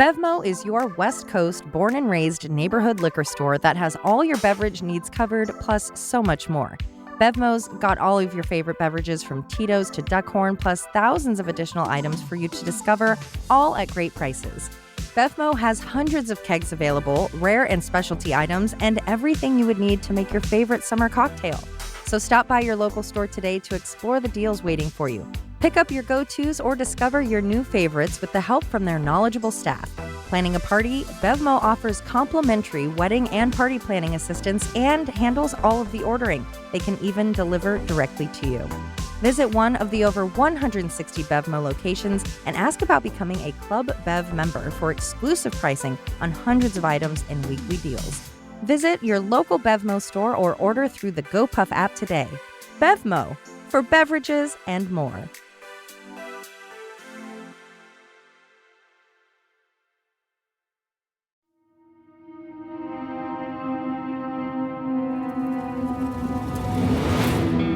Bevmo is your West Coast, born and raised neighborhood liquor store that has all your beverage needs covered, plus so much more. Bevmo's got all of your favorite beverages from Tito's to Duckhorn, plus thousands of additional items for you to discover, all at great prices. Bevmo has hundreds of kegs available, rare and specialty items, and everything you would need to make your favorite summer cocktail. So stop by your local store today to explore the deals waiting for you. Pick up your go-tos or discover your new favorites with the help from their knowledgeable staff. Planning a party? Bevmo offers complimentary wedding and party planning assistance and handles all of the ordering. They can even deliver directly to you. Visit one of the over 160 Bevmo locations and ask about becoming a Club Bev member for exclusive pricing on hundreds of items and weekly deals. Visit your local Bevmo store or order through the GoPuff app today. Bevmo, for beverages and more.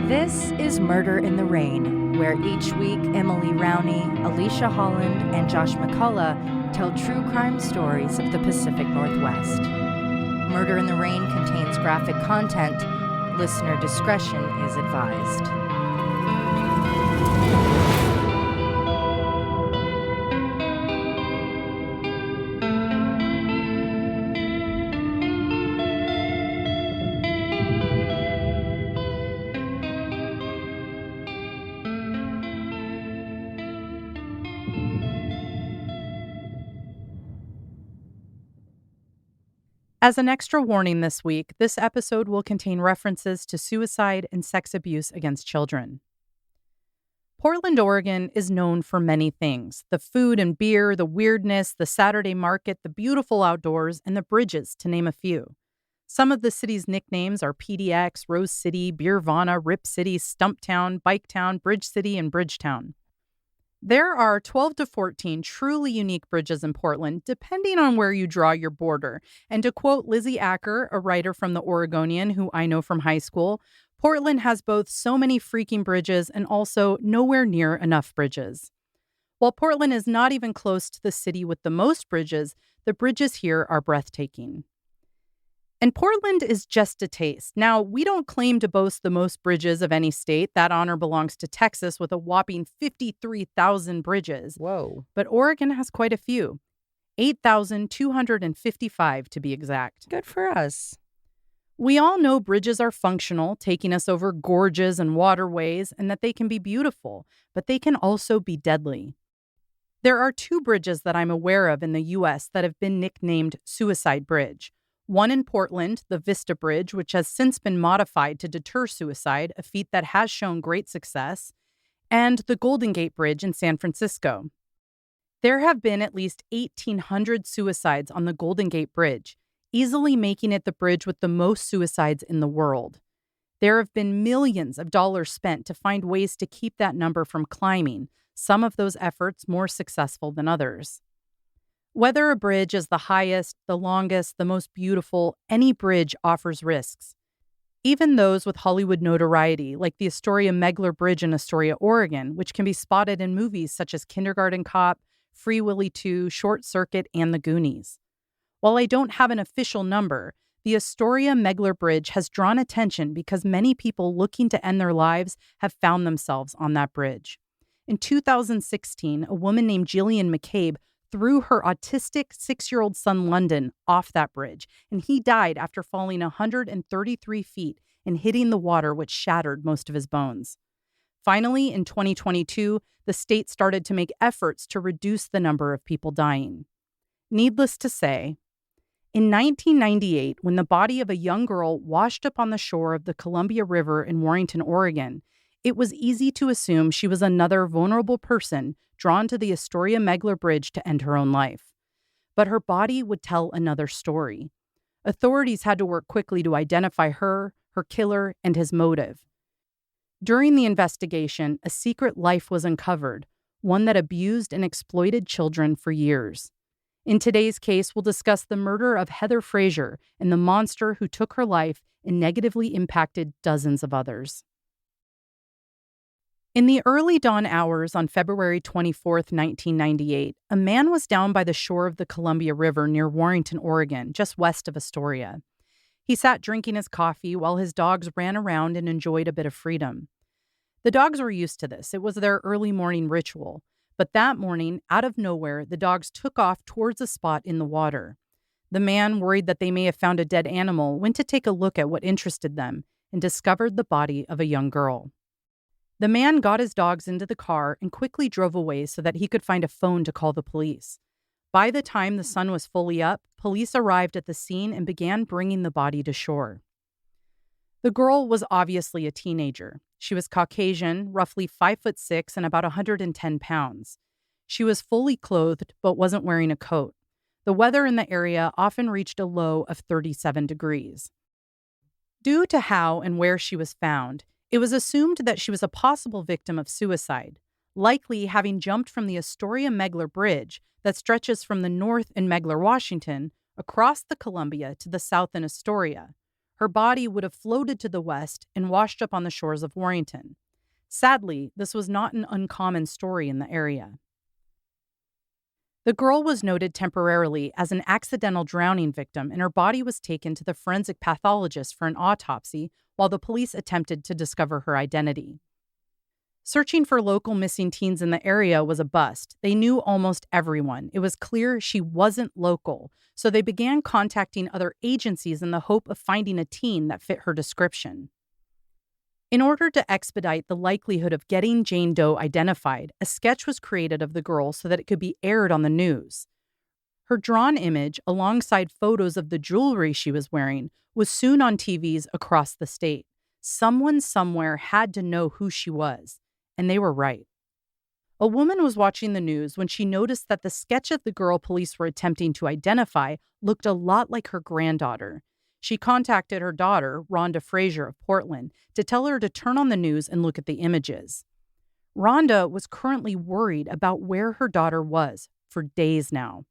This is Murder in the Rain, where each week Emily Rowney, Alicia Holland, and Josh McCullough tell true crime stories of the Pacific Northwest. Murder in the Rain contains graphic content. Listener discretion is advised. As an extra warning this week, this episode will contain references to suicide and sex abuse against children. Portland, Oregon is known for many things: the food and beer, the weirdness, the Saturday market, the beautiful outdoors, and the bridges, to name a few. Some of the city's nicknames are PDX, Rose City, Beervana, Rip City, Stumptown, Biketown, Bridge City, and Bridgetown. There are 12 to 14 truly unique bridges in Portland, depending on where you draw your border. And to quote Lizzie Acker, a writer from The Oregonian who I know from high school, Portland has both so many freaking bridges and also nowhere near enough bridges. While Portland is not even close to the city with the most bridges, the bridges here are breathtaking. And Portland is just a taste. Now, we don't claim to boast the most bridges of any state. That honor belongs to Texas with a whopping 53,000 bridges. Whoa. But Oregon has quite a few. 8,255 to be exact. Good for us. We all know bridges are functional, taking us over gorges and waterways, and that they can be beautiful, but they can also be deadly. There are two bridges that I'm aware of in the U.S. that have been nicknamed Suicide Bridge. One in Portland, the Vista Bridge, which has since been modified to deter suicide, a feat that has shown great success, and the Golden Gate Bridge in San Francisco. There have been at least 1,800 suicides on the Golden Gate Bridge, easily making it the bridge with the most suicides in the world. There have been millions of dollars spent to find ways to keep that number from climbing, some of those efforts more successful than others. Whether a bridge is the highest, the longest, the most beautiful, any bridge offers risks. Even those with Hollywood notoriety, like the Astoria-Megler Bridge in Astoria, Oregon, which can be spotted in movies such as Kindergarten Cop, Free Willy 2, Short Circuit, and The Goonies. While I don't have an official number, the Astoria-Megler Bridge has drawn attention because many people looking to end their lives have found themselves on that bridge. In 2016, a woman named Jillian McCabe threw her autistic 6-year-old son London off that bridge, and he died after falling 133 feet and hitting the water, which shattered most of his bones. Finally, in 2022, the state started to make efforts to reduce the number of people dying. Needless to say, in 1998, when the body of a young girl washed up on the shore of the Columbia River in Warrington, Oregon, it was easy to assume she was another vulnerable person drawn to the Astoria-Megler Bridge to end her own life. But her body would tell another story. Authorities had to work quickly to identify her, her killer, and his motive. During the investigation, a secret life was uncovered, one that abused and exploited children for years. In today's case, we'll discuss the murder of Heather Fraser and the monster who took her life and negatively impacted dozens of others. In the early dawn hours on February 24th, 1998, a man was down by the shore of the Columbia River near Warrington, Oregon, just west of Astoria. He sat drinking his coffee while his dogs ran around and enjoyed a bit of freedom. The dogs were used to this. It was their early morning ritual. But that morning, out of nowhere, the dogs took off towards a spot in the water. The man, worried that they may have found a dead animal, went to take a look at what interested them and discovered the body of a young girl. The man got his dogs into the car and quickly drove away so that he could find a phone to call the police. By the time the sun was fully up, police arrived at the scene and began bringing the body to shore. The girl was obviously a teenager. She was Caucasian, roughly 5'6" and about 110 pounds. She was fully clothed but wasn't wearing a coat. The weather in the area often reached a low of 37 degrees. Due to how and where she was found, it was assumed that she was a possible victim of suicide, likely having jumped from the Astoria-Megler bridge that stretches from the north in Megler, Washington, across the Columbia to the south in Astoria. Her body would have floated to the west and washed up on the shores of Warrington. Sadly, this was not an uncommon story in the area. The girl was noted temporarily as an accidental drowning victim, and her body was taken to the forensic pathologist for an autopsy while the police attempted to discover her identity. Searching for local missing teens in the area was a bust. They knew almost everyone. It was clear she wasn't local, so they began contacting other agencies in the hope of finding a teen that fit her description. In order to expedite the likelihood of getting Jane Doe identified, a sketch was created of the girl so that it could be aired on the news. Her drawn image, alongside photos of the jewelry she was wearing, was soon on TVs across the state. Someone somewhere had to know who she was, and they were right. A woman was watching the news when she noticed that the sketch of the girl police were attempting to identify looked a lot like her granddaughter. She contacted her daughter, Rhonda Fraser of Portland, to tell her to turn on the news and look at the images. Rhonda was currently worried about where her daughter was for days now.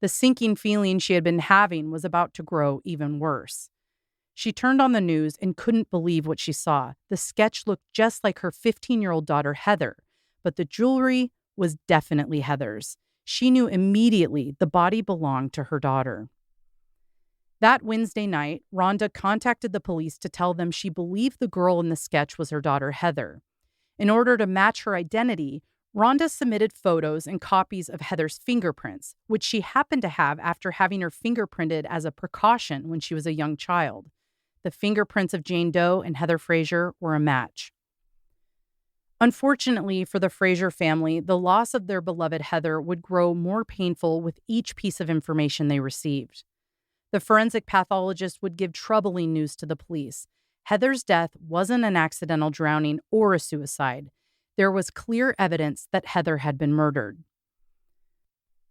The sinking feeling she had been having was about to grow even worse. She turned on the news and couldn't believe what she saw. The sketch looked just like her 15-year-old daughter, Heather, but the jewelry was definitely Heather's. She knew immediately the body belonged to her daughter. That Wednesday night, Rhonda contacted the police to tell them she believed the girl in the sketch was her daughter, Heather. In order to match her identity, Rhonda submitted photos and copies of Heather's fingerprints, which she happened to have after having her fingerprinted as a precaution when she was a young child. The fingerprints of Jane Doe and Heather Fraser were a match. Unfortunately for the Fraser family, the loss of their beloved Heather would grow more painful with each piece of information they received. The forensic pathologist would give troubling news to the police. Heather's death wasn't an accidental drowning or a suicide. There was clear evidence that Heather had been murdered.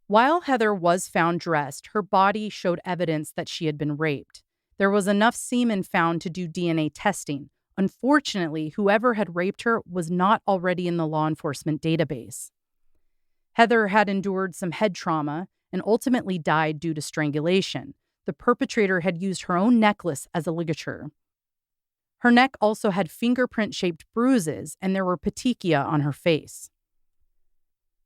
While Heather was found dressed, her body showed evidence that she had been raped. There was enough semen found to do DNA testing. Unfortunately, whoever had raped her was not already in the law enforcement database. Heather had endured some head trauma and ultimately died due to strangulation. The perpetrator had used her own necklace as a ligature. Her neck also had fingerprint-shaped bruises, and there were petechia on her face.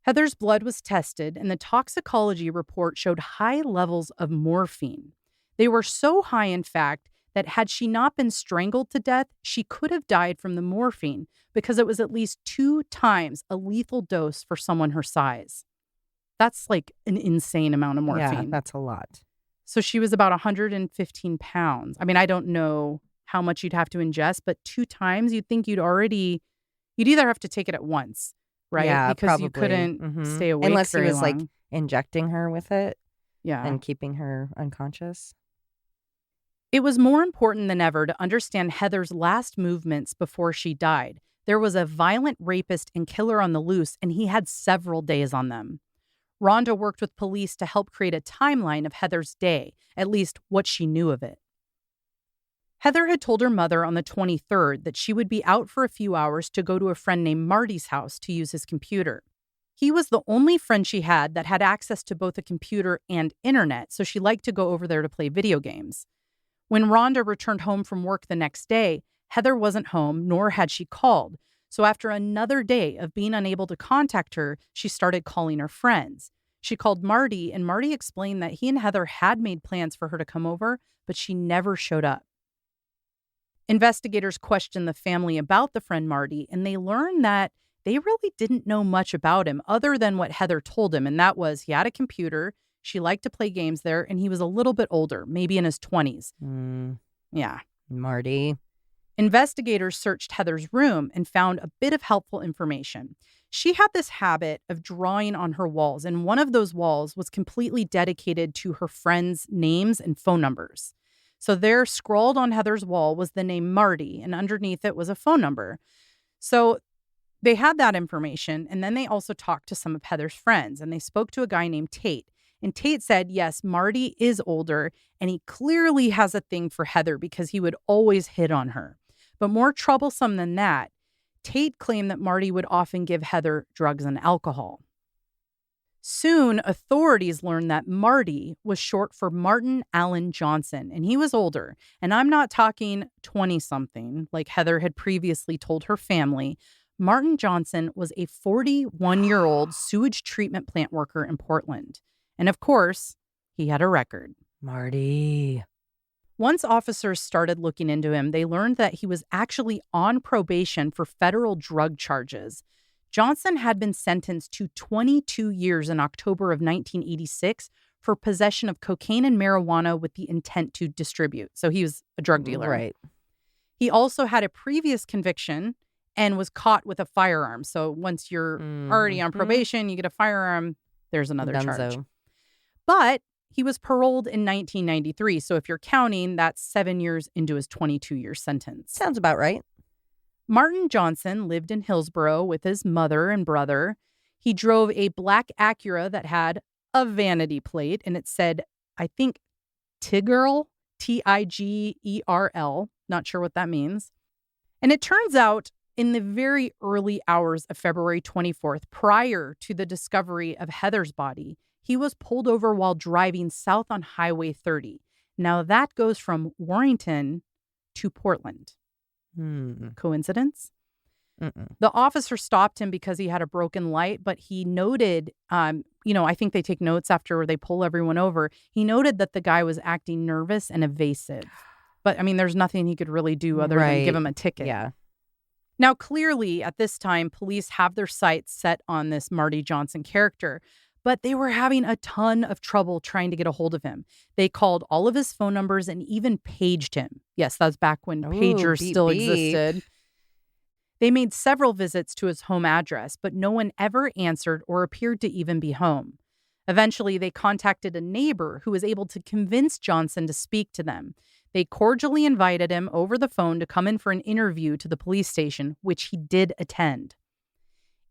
Heather's blood was tested, and the toxicology report showed high levels of morphine. They were so high, in fact, that had she not been strangled to death, she could have died from the morphine because it was at least 2 times a lethal dose for someone her size. That's like an insane amount of morphine. Yeah, that's a lot. So she was about 115 pounds. I mean, I don't know how much you'd have to ingest, but 2 times you'd think you'd either have to take it at once, right? Yeah, because probably. You couldn't stay awake unless he very was long. like injecting her with it Yeah. and keeping her unconscious. It was more important than ever to understand Heather's last movements before she died. There was a violent rapist and killer on the loose, and he had several days on them. Rhonda worked with police to help create a timeline of Heather's day, at least what she knew of it. Heather had told her mother on the 23rd that she would be out for a few hours to go to a friend named Marty's house to use his computer. He was the only friend she had that had access to both a computer and internet, so she liked to go over there to play video games. When Rhonda returned home from work the next day, Heather wasn't home, nor had she called, So after another day of being unable to contact her, she started calling her friends. She called Marty, and Marty explained that he and Heather had made plans for her to come over, but she never showed up. Investigators questioned the family about the friend Marty, and they learned that they really didn't know much about him other than what Heather told him, and that was he had a computer, she liked to play games there, and he was a little bit older, maybe in his 20s. Yeah. Marty. Investigators searched Heather's room and found a bit of helpful information. She had this habit of drawing on her walls, and one of those walls was completely dedicated to her friends' names and phone numbers. So there, scrawled on Heather's wall, was the name Marty, and underneath it was a phone number. So they had that information, and then they also talked to some of Heather's friends, and they spoke to a guy named Tate. And Tate said, yes, Marty is older, and he clearly has a thing for Heather because he would always hit on her. But more troublesome than that, Tate claimed that Marty would often give Heather drugs and alcohol. Soon, authorities learned that Marty was short for Martin Allen Johnson, and he was older. And I'm not talking 20-something, like Heather had previously told her family. Martin Johnson was a 41-year-old sewage treatment plant worker in Portland. And of course, he had a record. Marty. Once officers started looking into him, they learned that he was actually on probation for federal drug charges. Johnson had been sentenced to 22 years in October of 1986 for possession of cocaine and marijuana with the intent to distribute. So he was a drug dealer. Right. He also had a previous conviction and was caught with a firearm. So once you're already on probation, you get a firearm, there's another charge. But he was paroled in 1993. So if you're counting, that's 7 years into his 22-year sentence. Sounds about right. Martin Johnson lived in Hillsborough with his mother and brother. He drove a black Acura that had a vanity plate, and it said, I think, Tigerl, Tigerl. Not sure what that means. And it turns out, in the very early hours of February 24th, prior to the discovery of Heather's body, he was pulled over while driving south on Highway 30. Now that goes from Warrington to Portland. Coincidence? The officer stopped him because he had a broken light, but he noted, I think they take notes after they pull everyone over. He noted that the guy was acting nervous and evasive. But, there's nothing he could really do other than give him a ticket. Yeah. Now, clearly, at this time, police have their sights set on this Marty Johnson character, but they were having a ton of trouble trying to get a hold of him. They called all of his phone numbers and even paged him. Yes, that's back when pagers still existed. They made several visits to his home address, but no one ever answered or appeared to even be home. Eventually, they contacted a neighbor who was able to convince Johnson to speak to them. They cordially invited him over the phone to come in for an interview to the police station, which he did attend.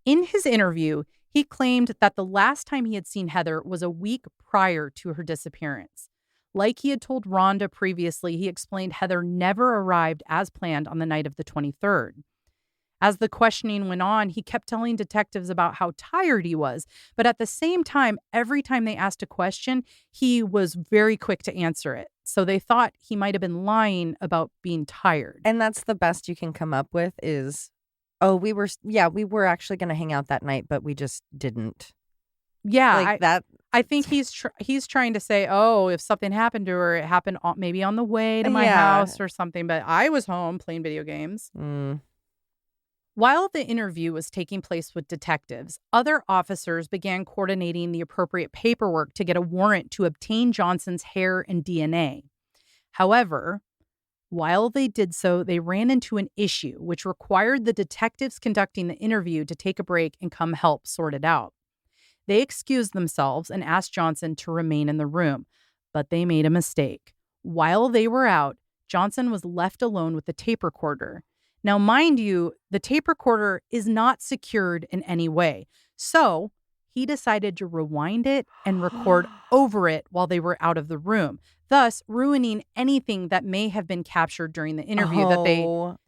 In his interview, he claimed that the last time he had seen Heather was a week prior to her disappearance. Like he had told Rhonda previously, he explained Heather never arrived as planned on the night of the 23rd. As the questioning went on, he kept telling detectives about how tired he was. But at the same time, every time they asked a question, he was very quick to answer it. So they thought he might have been lying about being tired. And that's the best you can come up with is, we were actually going to hang out that night, but we just didn't. Yeah. That. I think he's trying to say, if something happened to her, it happened maybe on the way to my house or something. But I was home playing video games. While the interview was taking place with detectives, other officers began coordinating the appropriate paperwork to get a warrant to obtain Johnson's hair and DNA. However, while they did so, they ran into an issue which required the detectives conducting the interview to take a break and come help sort it out. They excused themselves and asked Johnson to remain in the room, but they made a mistake. While they were out, Johnson was left alone with the tape recorder. Now, mind you, the tape recorder is not secured in any way. So he decided to rewind it and record over it while they were out of the room, thus ruining anything that may have been captured during the interview that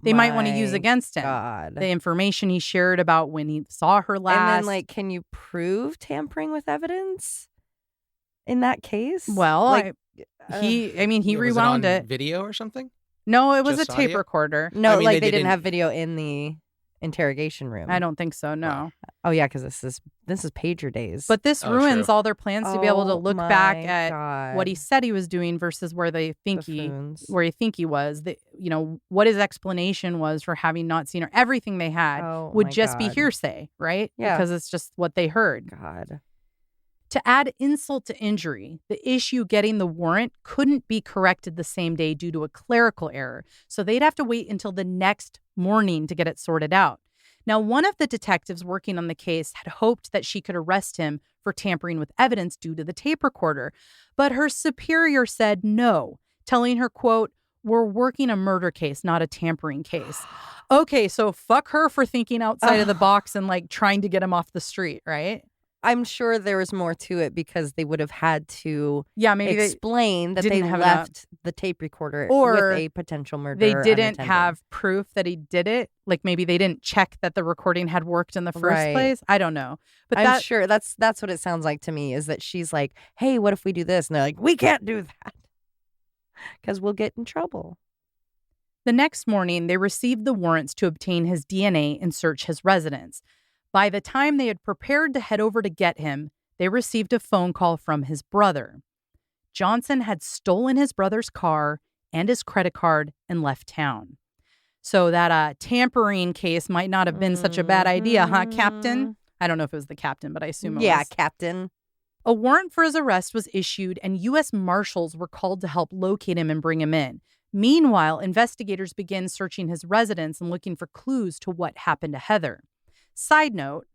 they might want to use against him. God. The information he shared about when he saw her last. And then, can you prove tampering with evidence in that case? Well, he rewound it. Video or something? No, it was Just a tape audio? recorder. No, I mean, they didn't have video in the interrogation room. I don't think so, no. Oh, yeah, because this is pager days. But this ruins true. all their plans to be able to look back my at God. what he said he was doing versus where they think Buffoons. where you think he was. What his explanation was for having not seen her. Everything they had would my just be God. hearsay, right? Yeah. Because it's just what they heard. God. To add insult to injury, the issue getting the warrant couldn't be corrected the same day due to a clerical error. So they'd have to wait until the next morning to get it sorted out. Now, one of the detectives working on the case had hoped that she could arrest him for tampering with evidence due to the tape recorder, but her superior said no, telling her, quote, "We're working a murder case, not a tampering case." Okay, so fuck her for thinking outside of the box and like trying to get him off the street, right? I'm sure there was more to it because they would have had to maybe explain that they didn't have left the tape recorder or with a potential murderer. they didn't unattended. have proof that he did it. Like maybe they didn't check that the recording had worked in the first Right. place. I don't know. But I'm sure that's what it sounds like to me, is that she's like, hey, what if we do this? And they're like, we can't do that because we'll get in trouble. The next morning, they received the warrants to obtain his DNA and search his residence. By the time they had prepared to head over to get him, they received a phone call from his brother. Johnson had stolen his brother's car and his credit card and left town. So that tampering case might not have been such a bad idea, huh, Captain? I don't know if it was the captain, but I assume it was. Yeah, Captain. A warrant for his arrest was issued, and U.S. Marshals were called to help locate him and bring him in. Meanwhile, investigators began searching his residence and looking for clues to what happened to Heather. Side note,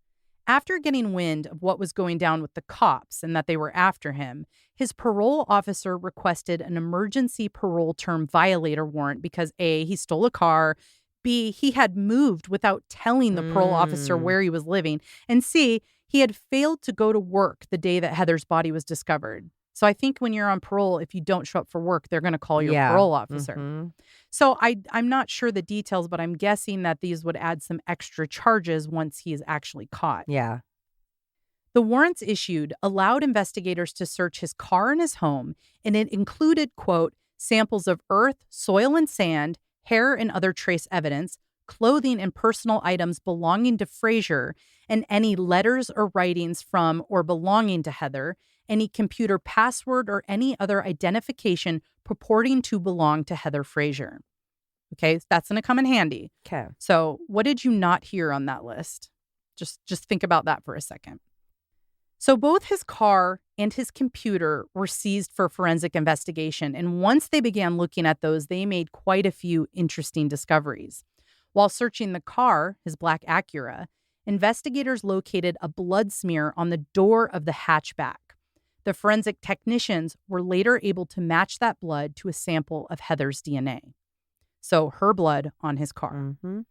after getting wind of what was going down with the cops and that they were after him, his parole officer requested an emergency parole term violator warrant because A, he stole a car, B, he had moved without telling the parole officer where he was living, and C, he had failed to go to work the day that Heather's body was discovered. So I think when you're on parole, if you don't show up for work, they're going to call your parole officer. Mm-hmm. So I'm not sure the details, but I'm guessing that these would add some extra charges once he is actually caught. Yeah. The warrants issued allowed investigators to search his car and his home, and it included, quote, samples of earth, soil, and sand, hair and other trace evidence, clothing and personal items belonging to Fraser, and any letters or writings from or belonging to Heather, any computer password or any other identification purporting to belong to Heather Fraser. Okay, that's going to come in handy. Okay. So what did you not hear on that list? Just think about that for a second. So both his car and his computer were seized for forensic investigation. And once they began looking at those, they made quite a few interesting discoveries. While searching the car, his black Acura, investigators located a blood smear on the door of the hatchback. The forensic technicians were later able to match that blood to a sample of Heather's DNA. So her blood on his car. Mm-hmm.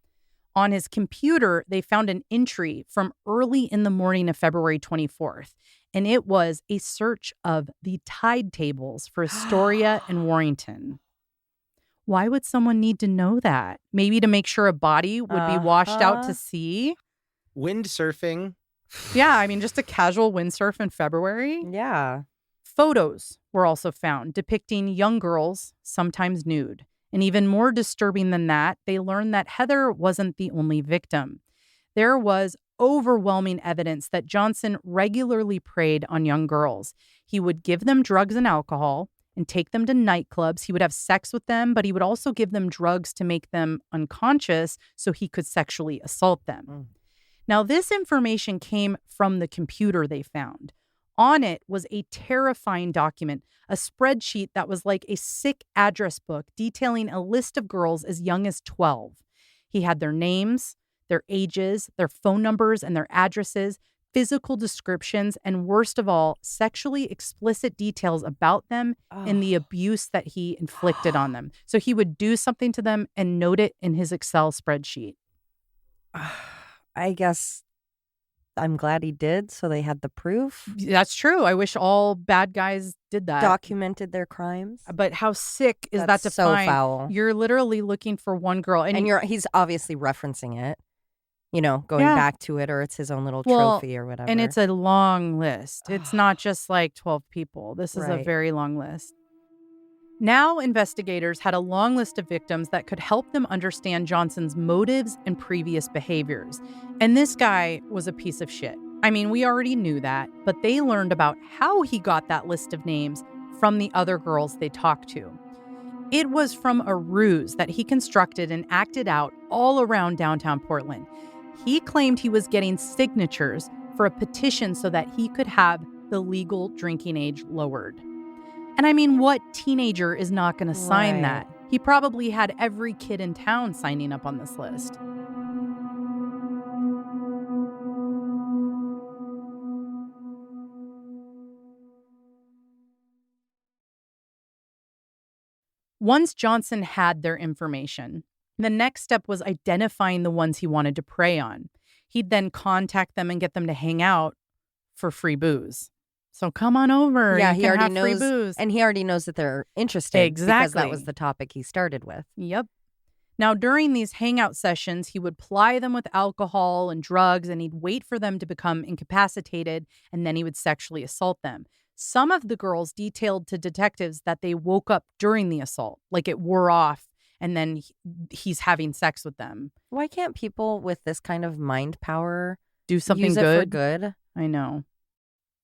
On his computer, they found an entry from early in the morning of February 24th, and it was a search of the tide tables for Astoria and Warrington. Why would someone need to know that? Maybe to make sure a body would be washed out to sea? Windsurfing. Yeah, I mean, just a casual windsurf in February. Yeah. Photos were also found depicting young girls, sometimes nude. And even more disturbing than that, they learned that Heather wasn't the only victim. There was overwhelming evidence that Johnson regularly preyed on young girls. He would give them drugs and alcohol and take them to nightclubs. He would have sex with them, but he would also give them drugs to make them unconscious so he could sexually assault them. Mm. Now, this information came from the computer they found. On it was a terrifying document, a spreadsheet that was like a sick address book detailing a list of girls as young as 12. He had their names, their ages, their phone numbers, and their addresses, physical descriptions, and worst of all, sexually explicit details about them and the abuse that he inflicted on them. So he would do something to them and note it in his Excel spreadsheet. I guess I'm glad he did, so they had the proof. That's true. I wish all bad guys did that. Documented their crimes. But how sick is That's that to so find? foul. You're literally looking for one girl. And he's obviously referencing it, going back to it, or it's his own little trophy or whatever. And it's a long list. It's not just like 12 people. This is a Right. very long list. Now, investigators had a long list of victims that could help them understand Johnson's motives and previous behaviors. And this guy was a piece of shit. I mean, we already knew that, but they learned about how he got that list of names from the other girls they talked to. It was from a ruse that he constructed and acted out all around downtown Portland. He claimed he was getting signatures for a petition so that he could have the legal drinking age lowered. And I mean, what teenager is not going to sign that? He probably had every kid in town signing up on this list. Once Johnson had their information, the next step was identifying the ones he wanted to prey on. He'd then contact them and get them to hang out for free booze. So come on over. Yeah, you he can already have free knows, booze. and he already knows that they're interested. Exactly. Because that was the topic he started with. Yep. Now, during these hangout sessions, he would ply them with alcohol and drugs, and he'd wait for them to become incapacitated, and then he would sexually assault them. Some of the girls detailed to detectives that they woke up during the assault, like it wore off, and then he's having sex with them. Why can't people with this kind of mind power do something use good? it for good? I know.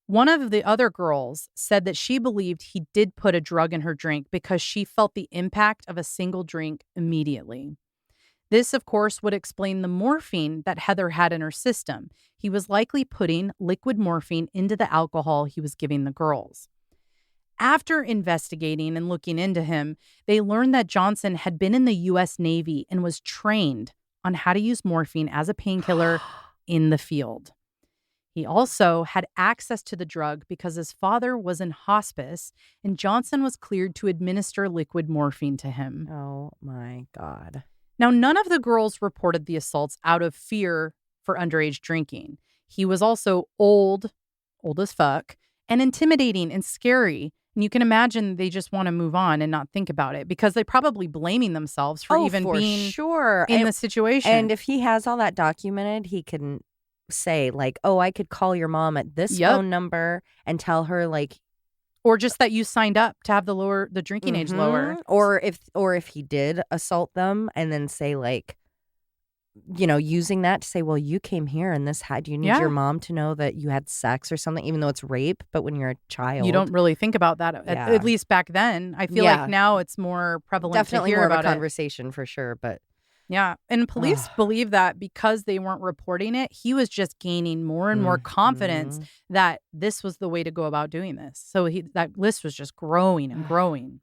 One of the other girls said that she believed he did put a drug in her drink because she felt the impact of a single drink immediately. This, of course, would explain the morphine that Heather had in her system. He was likely putting liquid morphine into the alcohol he was giving the girls. After investigating and looking into him, they learned that Johnson had been in the U.S. Navy and was trained on how to use morphine as a painkiller in the field. He also had access to the drug because his father was in hospice, and Johnson was cleared to administer liquid morphine to him. Oh, my God. Now, none of the girls reported the assaults out of fear for underage drinking. He was also old as fuck, and intimidating and scary. And you can imagine they just want to move on and not think about it because they're probably blaming themselves for even being in the situation. And if he has all that documented, he can say, like, oh, I could call your mom at this phone number and tell her, like, or just that you signed up to have the drinking age lower. Or if he did assault them and then say, like, you know, using that to say, well, you came here and this had, you need your mom to know that you had sex or something, even though it's rape. But when you're a child, you don't really think about that, at least back then. I feel like now it's more prevalent. Definitely to hear more about of a conversation for sure. But yeah. And police believe that because they weren't reporting it, he was just gaining more and more confidence that this was the way to go about doing this. So that list was just growing and growing.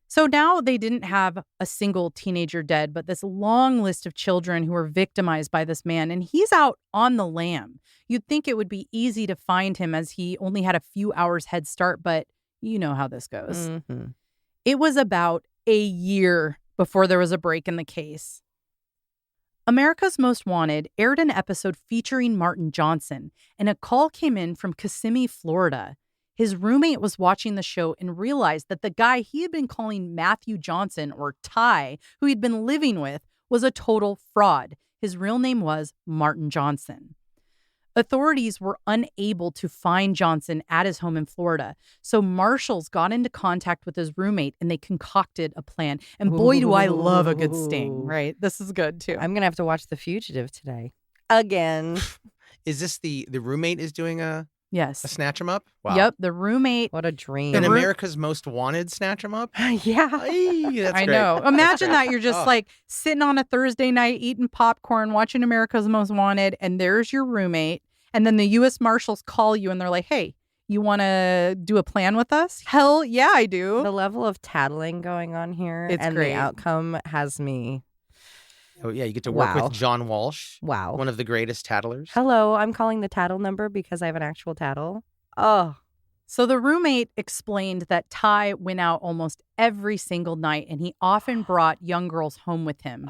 So now they didn't have a single teenager dead, but this long list of children who were victimized by this man. And he's out on the lam. You'd think it would be easy to find him as he only had a few hours head start, but you know how this goes. Mm-hmm. It was about a year before there was a break in the case. America's Most Wanted aired an episode featuring Martin Johnson, and a call came in from Kissimmee, Florida. His roommate was watching the show and realized that the guy he had been calling Matthew Johnson, or Ty, who he'd been living with, was a total fraud. His real name was Martin Johnson. Authorities were unable to find Johnson at his home in Florida, so marshals got into contact with his roommate and they concocted a plan. And boy, do I love a good sting, right? This is good, too. I'm going to have to watch The Fugitive today. Again. Is this the roommate is doing a snatch 'em up? Wow. Yep, the roommate. What a dream. And America's Most Wanted snatch 'em up? Yeah. That's I great. know. Imagine that you're just like sitting on a Thursday night eating popcorn, watching America's Most Wanted, and there's your roommate. And then the U.S. Marshals call you and they're like, hey, you want to do a plan with us? Hell yeah, I do. The level of tattling going on here and great. The outcome has me. Oh, yeah, you get to work with John Walsh. Wow. One of the greatest tattlers. Hello, I'm calling the tattle number because I have an actual tattle. Oh. So the roommate explained that Ty went out almost every single night and he often brought young girls home with him.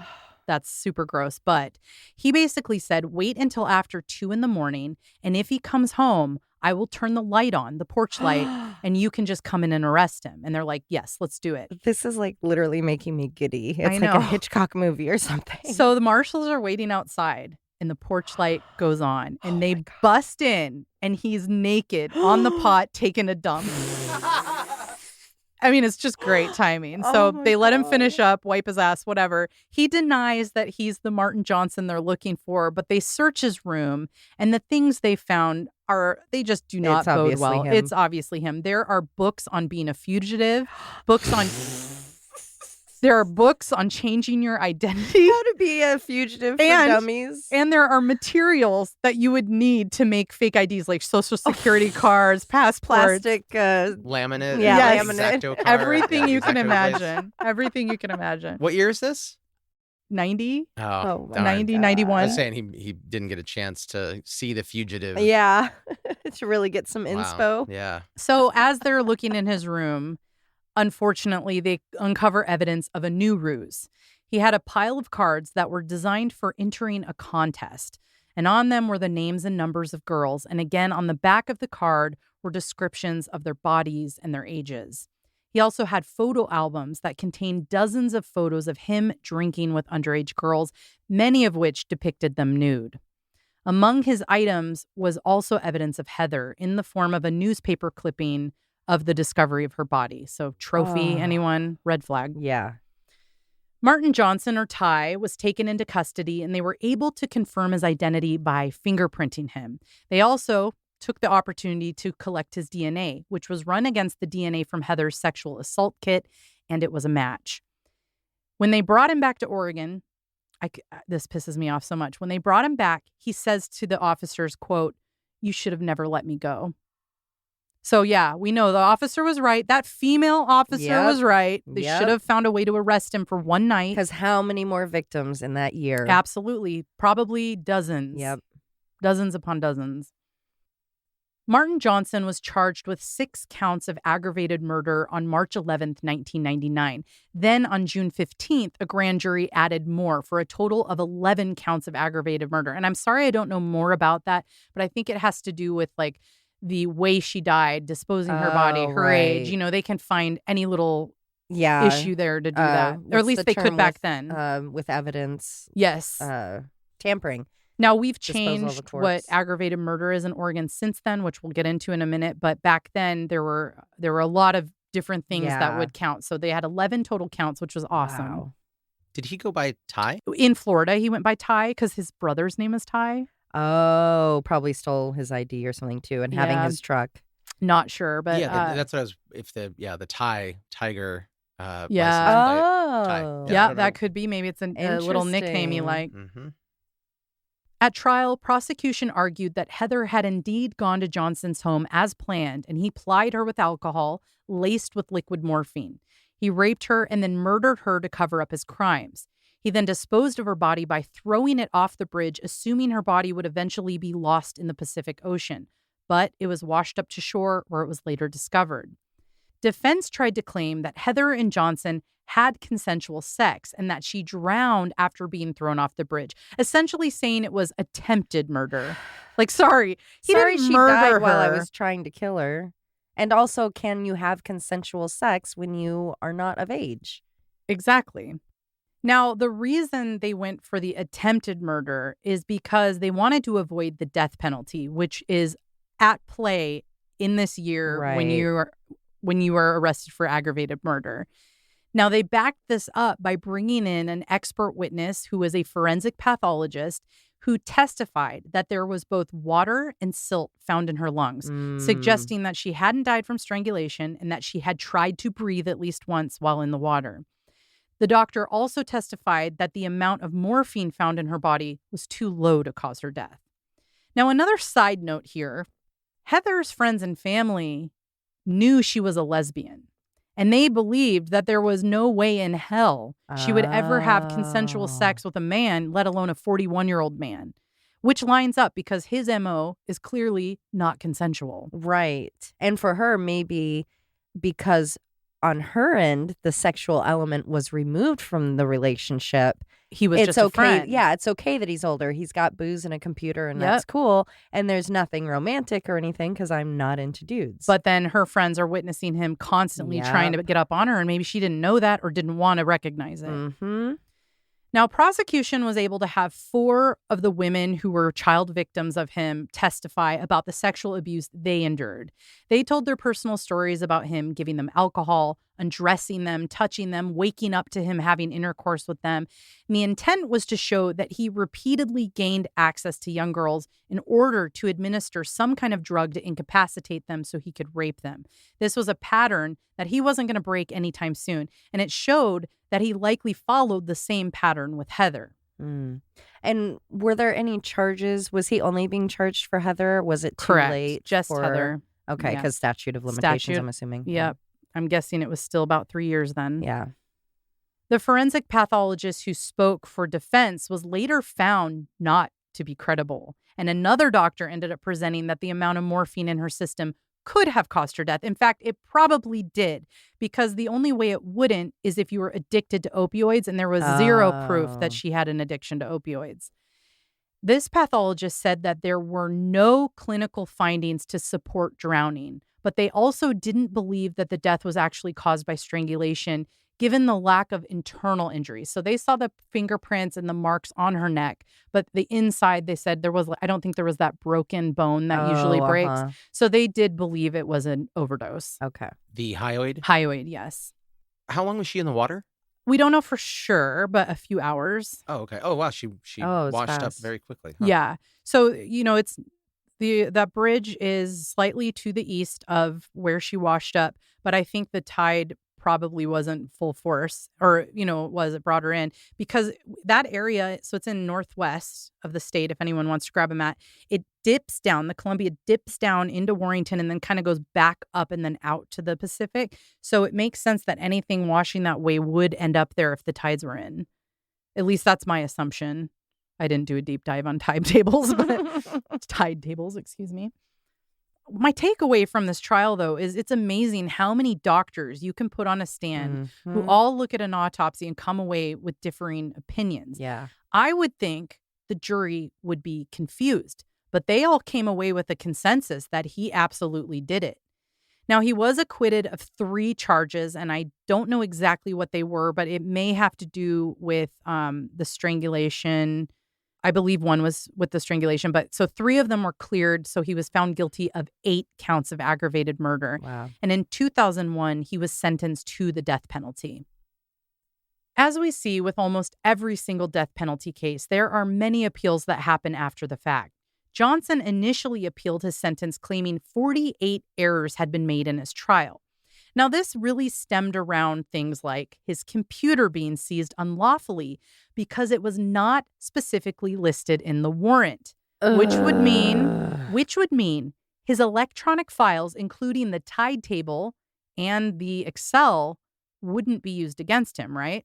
That's super gross. But he basically said, wait until after 2 a.m. and if he comes home, I will turn the light on, the porch light, and you can just come in and arrest him. And they're like, yes, let's do it. This is like literally making me giddy. It's like a Hitchcock movie or something. So the marshals are waiting outside and the porch light goes on and they bust in and he's naked on the pot taking a dump. I mean, it's just great timing. So they let him finish up, wipe his ass, whatever. He denies that he's the Martin Johnson they're looking for, but they search his room, and the things they found they just do not bode well. Him. It's obviously him. There are books on being a fugitive, There are books on changing your identity. How to be a fugitive for dummies. And there are materials that you would need to make fake IDs, like social security cards, passports. Plastic. Laminate. Yeah, yes. laminate. Everything you can imagine. Everything you can imagine. What year is this? 90? Oh, 90, 91. I was saying he didn't get a chance to see the fugitive. Yeah, to really get some inspo. Yeah. So as they're looking in his room, unfortunately, they uncover evidence of a new ruse. He had a pile of cards that were designed for entering a contest, and on them were the names and numbers of girls, and again, on the back of the card were descriptions of their bodies and their ages. He also had photo albums that contained dozens of photos of him drinking with underage girls, many of which depicted them nude. Among his items was also evidence of Heather in the form of a newspaper clipping of the discovery of her body. So trophy, anyone? Red flag. Yeah. Martin Johnson, or Ty, was taken into custody, and they were able to confirm his identity by fingerprinting him. They also took the opportunity to collect his DNA, which was run against the DNA from Heather's sexual assault kit, and it was a match. When they brought him back to Oregon, this pisses me off so much. When they brought him back, he says to the officers, quote, "You should have never let me go." So, yeah, we know the officer was right. That female officer was right. They should have found a way to arrest him for one night. Because how many more victims in that year? Absolutely. Probably dozens. Yep. Dozens upon dozens. Martin Johnson was charged with 6 counts of aggravated murder on March 11th, 1999. Then on June 15th, a grand jury added more for a total of 11 counts of aggravated murder. And I'm sorry I don't know more about that, but I think it has to do with like the way she died, disposing her body, her age. You know, they can find any little issue there to do that. Or at least they could back then. With evidence. Yes. Tampering. Now, we've changed what aggravated murder is in Oregon since then, which we'll get into in a minute. But back then, there were a lot of different things that would count. So they had 11 total counts, which was awesome. Wow. Did he go by Ty? In Florida, he went by Ty because his brother's name is Ty. Oh, probably stole his ID or something too, and having his truck. Not sure, but that's what I was. If the tiger. That could be. Maybe it's a little nickname you like. Mm-hmm. At trial, prosecution argued that Heather had indeed gone to Johnson's home as planned, and he plied her with alcohol laced with liquid morphine. He raped her and then murdered her to cover up his crimes. He then disposed of her body by throwing it off the bridge, assuming her body would eventually be lost in the Pacific Ocean. But it was washed up to shore, where it was later discovered. Defense tried to claim that Heather and Johnson had consensual sex and that she drowned after being thrown off the bridge, essentially saying it was attempted murder. Like, sorry, he didn't she murder died her while I was trying to kill her. And also, can you have consensual sex when you are not of age? Exactly. Now, the reason they went for the attempted murder is because they wanted to avoid the death penalty, which is at play in this year when you are arrested for aggravated murder. Now, they backed this up by bringing in an expert witness who was a forensic pathologist who testified that there was both water and silt found in her lungs, suggesting that she hadn't died from strangulation and that she had tried to breathe at least once while in the water. The doctor also testified that the amount of morphine found in her body was too low to cause her death. Now, another side note here, Heather's friends and family knew she was a lesbian. And they believed that there was no way in hell she would ever have consensual sex with a man, let alone a 41-year-old man, which lines up because his MO is clearly not consensual. Right. And for her, maybe because on her end, the sexual element was removed from the relationship. He was just a friend. Yeah, it's okay that he's older. He's got booze and a computer, and that's cool. And there's nothing romantic or anything because I'm not into dudes. But then her friends are witnessing him constantly trying to get up on her, and maybe she didn't know that or didn't want to recognize it. Mm-hmm. Now, prosecution was able to have 4 of the women who were child victims of him testify about the sexual abuse they endured. They told their personal stories about him giving them alcohol, undressing them, touching them, waking up to him having intercourse with them. And the intent was to show that he repeatedly gained access to young girls in order to administer some kind of drug to incapacitate them so he could rape them. This was a pattern that he wasn't going to break anytime soon. And it showed that he likely followed the same pattern with Heather. Mm. And were there any charges? Was he only being charged for Heather? Was it too Correct. late? Just for... Heather. Okay, because statute of limitations, I'm assuming. Yep. I'm guessing it was still about 3 years then. Yeah. The forensic pathologist who spoke for defense was later found not to be credible. And another doctor ended up presenting that the amount of morphine in her system could have caused her death. In fact, it probably did, because the only way it wouldn't is if you were addicted to opioids, and there was zero proof that she had an addiction to opioids. This pathologist said that there were no clinical findings to support drowning, but they also didn't believe that the death was actually caused by strangulation, given the lack of internal injuries. So they saw the fingerprints and the marks on her neck, but the inside, they said I don't think there was that broken bone that usually breaks. So they did believe it was an overdose. Okay. The hyoid? Hyoid, yes. How long was she in the water? We don't know for sure, but a few hours. Oh, okay. Oh, wow. She washed up very quickly. Huh? Yeah. So, it's that bridge is slightly to the east of where she washed up, but I think the tide probably wasn't full force, or, it brought her in, because that area, so it's in northwest of the state, if anyone wants to grab a map, it dips down, the Columbia dips down into Warrington and then kind of goes back up and then out to the Pacific. So it makes sense that anything washing that way would end up there if the tides were in. At least that's my assumption. I didn't do a deep dive on tide tables, excuse me. My takeaway from this trial, though, is it's amazing how many doctors you can put on a stand who all look at an autopsy and come away with differing opinions. Yeah. I would think the jury would be confused, but they all came away with a consensus that he absolutely did it. Now, he was acquitted of 3 charges, and I don't know exactly what they were, but it may have to do with the strangulation. I believe one was with the strangulation, but so 3 of them were cleared. So he was found guilty of 8 counts of aggravated murder. Wow. And in 2001, he was sentenced to the death penalty. As we see with almost every single death penalty case, there are many appeals that happen after the fact. Johnson initially appealed his sentence, claiming 48 errors had been made in his trial. Now, this really stemmed around things like his computer being seized unlawfully because it was not specifically listed in the warrant, which would mean his electronic files, including the tide table and the Excel, wouldn't be used against him, right?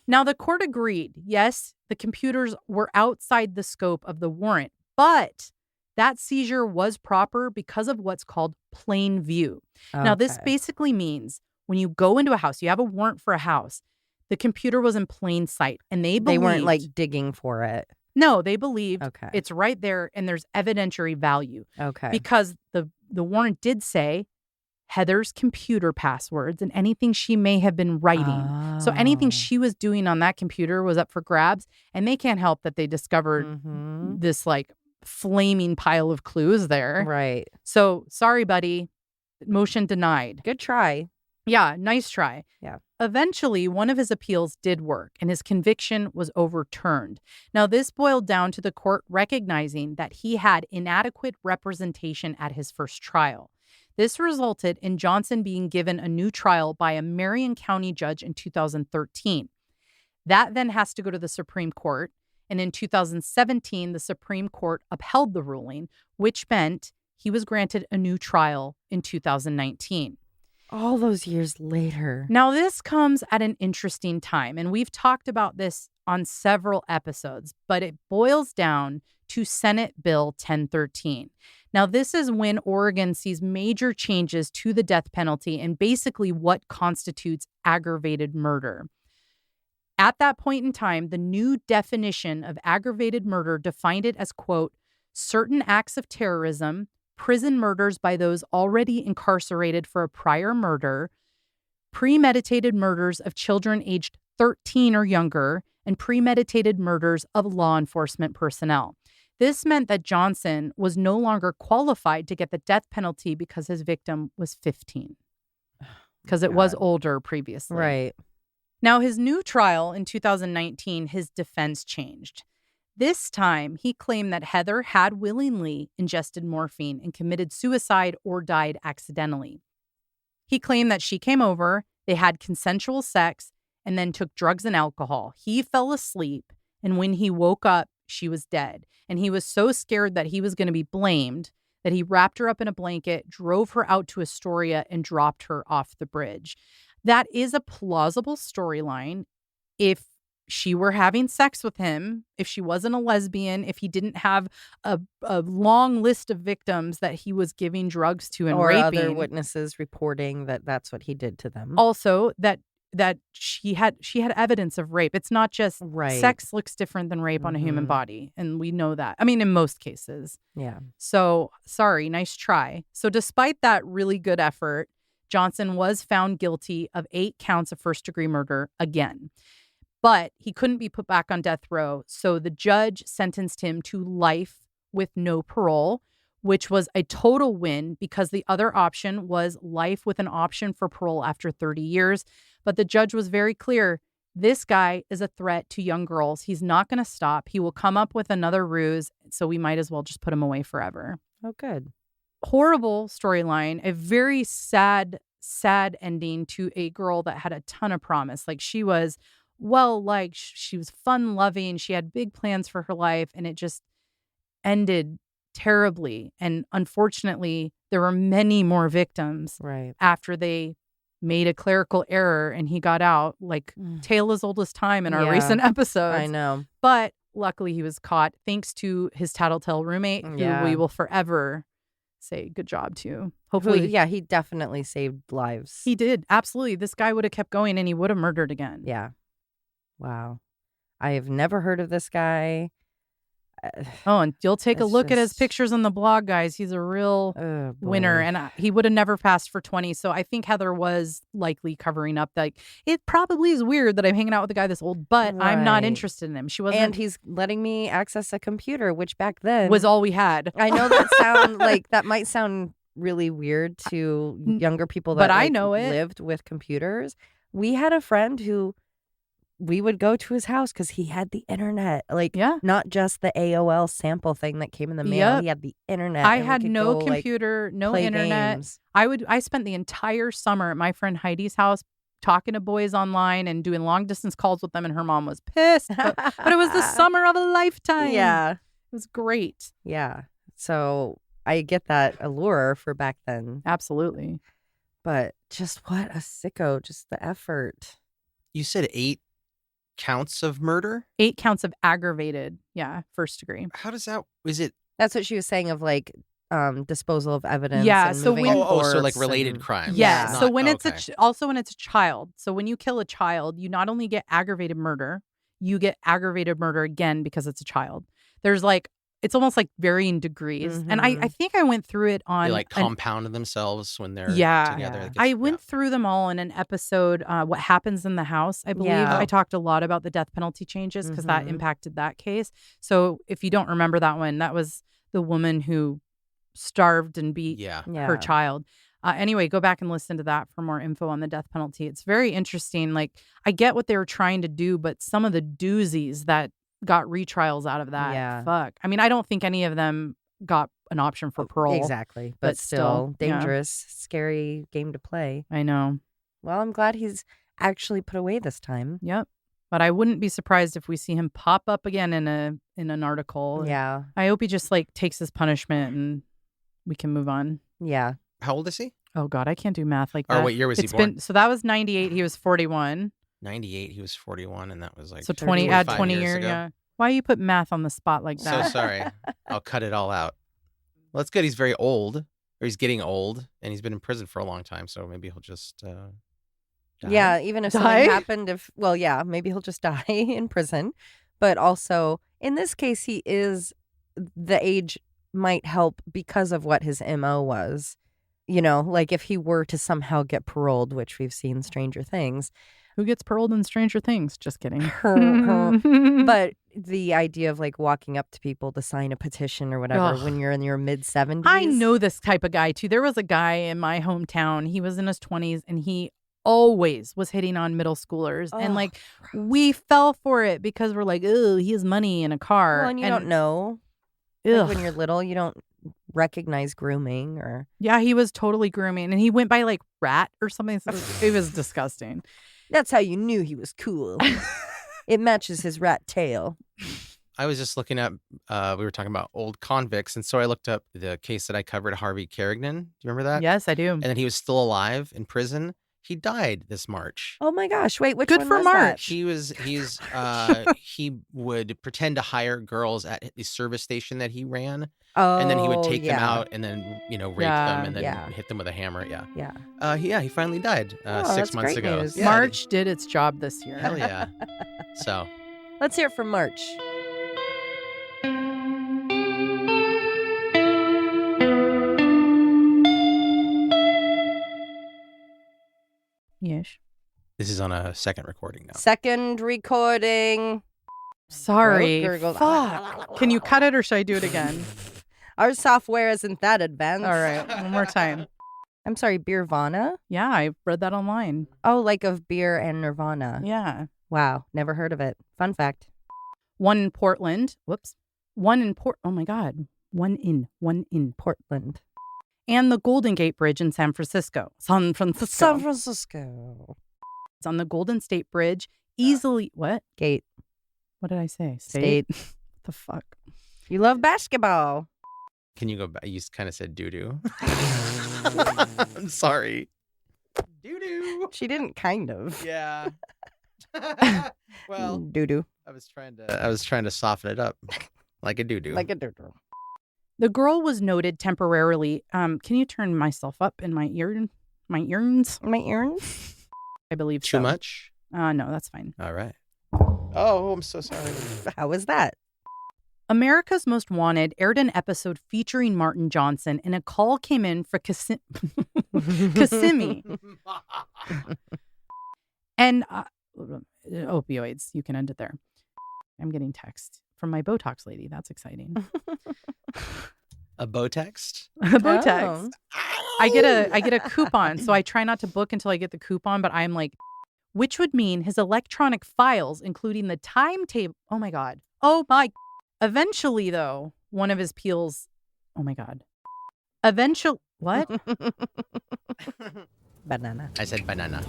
Now, the court agreed, yes, the computers were outside the scope of the warrant, but that seizure was proper because of what's called plain view. Okay. Now, this basically means when you go into a house, you have a warrant for a house, the computer was in plain sight, and they weren't like digging for it. No, they believed it's right there, and there's evidentiary value. Okay. Because the warrant did say Heather's computer passwords and anything she may have been writing. Oh. So anything she was doing on that computer was up for grabs, and they can't help that they discovered this like flaming pile of clues there. Right. So sorry, buddy. Motion denied. Good try. Yeah, nice try. Yeah. Eventually, one of his appeals did work, and his conviction was overturned. Now, this boiled down to the court recognizing that he had inadequate representation at his first trial. This resulted in Johnson being given a new trial by a Marion County judge in 2013. That then has to go to the Supreme Court. And in 2017, the Supreme Court upheld the ruling, which meant he was granted a new trial in 2019. All those years later. Now, this comes at an interesting time, and we've talked about this on several episodes, but it boils down to Senate Bill 1013. Now, this is when Oregon sees major changes to the death penalty and basically what constitutes aggravated murder. At that point in time, the new definition of aggravated murder defined it as, quote, certain acts of terrorism, prison murders by those already incarcerated for a prior murder, premeditated murders of children aged 13 or younger, and premeditated murders of law enforcement personnel. This meant that Johnson was no longer qualified to get the death penalty because his victim was 15. because it was older previously. Right. Now, his new trial in 2019, his defense changed. This time, he claimed that Heather had willingly ingested morphine and committed suicide or died accidentally. He claimed that she came over, they had consensual sex, and then took drugs and alcohol. He fell asleep, and when he woke up, she was dead. And he was so scared that he was going to be blamed that he wrapped her up in a blanket, drove her out to Astoria, and dropped her off the bridge. That is a plausible storyline if she were having sex with him, if she wasn't a lesbian, if he didn't have a long list of victims that he was giving drugs to and or raping. Other witnesses reporting that that's what he did to them. Also, that she had evidence of rape. It's not just sex looks different than rape on a human body. And we know that. I mean, in most cases. Yeah. So, sorry, nice try. So despite that really good effort, Johnson was found guilty of 8 counts of first-degree murder again. But he couldn't be put back on death row. So the judge sentenced him to life with no parole, which was a total win because the other option was life with an option for parole after 30 years. But the judge was very clear. This guy is a threat to young girls. He's not going to stop. He will come up with another ruse. So we might as well just put him away forever. Oh, good. Horrible storyline. A very sad ending to a girl that had a ton of promise. Like she was well-liked. She was fun-loving. She had big plans for her life. And it just ended terribly. And unfortunately, there were many more victims after they made a clerical error and he got out, like tale as old as time in our recent episodes. I know. But luckily he was caught thanks to his tattletale roommate, who we will forever say good job to. Hopefully. He definitely saved lives. He did. Absolutely. This guy would have kept going and he would have murdered again. Yeah. Wow. I have never heard of this guy. Oh, and you'll take a look at his pictures on the blog, guys. He's a real winner, and he would have never passed for 20. So I think Heather was likely covering up. Like, it probably is weird that I'm hanging out with a guy this old, but I'm not interested in him. She wasn't, and he's letting me access a computer, which back then was all we had. I know that might sound really weird to younger people that but I know it lived with computers. We had a friend who. We would go to his house because he had the internet. Not just the AOL sample thing that came in the mail. Yep. He had the internet. I had no computer, no internet. Games. I spent the entire summer at my friend Heidi's house talking to boys online and doing long distance calls with them, and her mom was pissed. But it was the summer of a lifetime. Yeah. It was great. Yeah. So I get that allure for back then. Absolutely. But just what a sicko, just the effort. You said 8 counts of murder? 8 counts of aggravated, first degree. How does that, is it? That's what she was saying of disposal of evidence. Yeah, and so so like related crimes. Yeah, so when it's when it's a child. So when you kill a child, you not only get aggravated murder, you get aggravated murder again because it's a child. There's it's almost like varying degrees. Mm-hmm. And I think I went through it on... They compound themselves when they're together. Yeah. I went through them all in an episode, What Happens in the House, I believe. I talked a lot about the death penalty changes because that impacted that case. So if you don't remember that one, that was the woman who starved and beat her child. Anyway, go back and listen to that for more info on the death penalty. It's very interesting. I get what they were trying to do, but some of the doozies that got retrials out of that. Yeah. Fuck. I mean, I don't think any of them got an option for parole. Exactly. But still dangerous, scary game to play. I know. Well, I'm glad he's actually put away this time. Yep. But I wouldn't be surprised if we see him pop up again in an article. Yeah. I hope he just takes his punishment and we can move on. Yeah. How old is he? Oh God, I can't do math like that. Or what year was he born? So that was 98. He was 41. 98, he was 41, and that was so 20. Add 20 years. Yeah. Why you put math on the spot like that? So sorry. I'll cut it all out. Well, it's good. He's very old, or he's getting old, and he's been in prison for a long time. So maybe he'll just die. Yeah, even if something happened, maybe he'll just die in prison. But also, in this case, he is the age might help because of what his MO was. If he were to somehow get paroled, which we've seen Stranger Things. Who gets paroled in Stranger Things? Just kidding. But the idea of like walking up to people to sign a petition or whatever Ugh. when you're in your mid-70s. I know this type of guy too. There was a guy in my hometown. He was in his 20s and he always was hitting on middle schoolers. And like we fell for it because we're like, oh, he has money in a car. Well, and you don't know. Like when you're little, you don't recognize grooming or. Yeah, he was totally grooming. And he went by like Rat or something. So it was disgusting. That's how you knew he was cool. It matches his rat tail. I was just looking at, we were talking about old convicts. And so I looked up the case that I covered, Harvey Kerrigan. Do you remember that? Yes, I do. And then he was still alive in prison. He died this March. Oh my gosh. Wait, which Good one for was March. He would pretend to hire girls at the service station that he ran. Oh, And then he would take them out and then, rape them and then hit them with a hammer. Yeah. Yeah. He finally died 6 months ago. News. Yeah, March did its job this year. Hell yeah. So. Let's hear it from March. Yes. This is on a second recording now. Second recording. Sorry. Gurgle. Fuck. Can you cut it or should I do it again? Our software isn't that advanced. All right. One more time. I'm sorry, Beervana? Yeah, I read that online. Oh, like of beer and Nirvana. Yeah. Wow. Never heard of it. Fun fact. One in Portland. Whoops. Oh my God. One in Portland. And the Golden Gate Bridge in San Francisco. San Francisco. It's on the Golden State Bridge. Easily. What? Gate. What did I say? State. What the fuck? You love basketball. Can you go back? You kind of said doo-doo. I'm sorry. Doo-doo. She didn't kind of. Yeah. Well, doo-doo. I was trying to soften it up like a doo-doo. Like a doo-doo. The girl was noted temporarily. Can you turn myself up in my earns? My earns? I believe Too so. much? No, that's fine. All right. Oh, I'm so sorry. How was that? America's Most Wanted aired an episode featuring Martin Johnson, and a call came in for Kissimmee. And opioids. You can end it there. I'm getting text from my Botox lady. That's exciting. A Botext? A Botox. Oh. I get a coupon, so I try not to book until I get the coupon, but I'm like, which would mean his electronic files, including the timetable. Oh my God. Eventually, though, one of his peels. Oh my God. What? Banana. I said banana.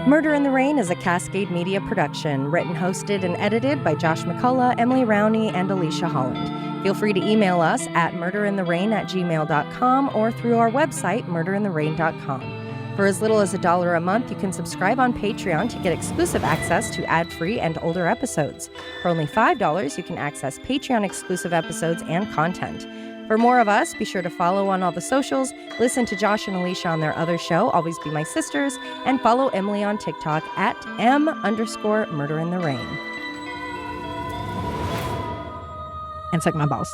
Murder in the Rain is a Cascade Media production, written, hosted, and edited by Josh McCullough, Emily Rowney, and Alicia Holland. Feel free to email us at murderintherain@gmail.com or through our website, murderintherain.com. For as little as $1 a month, you can subscribe on Patreon to get exclusive access to ad-free and older episodes. For only $5, you can access Patreon-exclusive episodes and content. For more of us, be sure to follow on all the socials, listen to Josh and Alicia on their other show, Always Be My Sisters, and follow Emily on TikTok at @M_murderintherain. And suck my balls.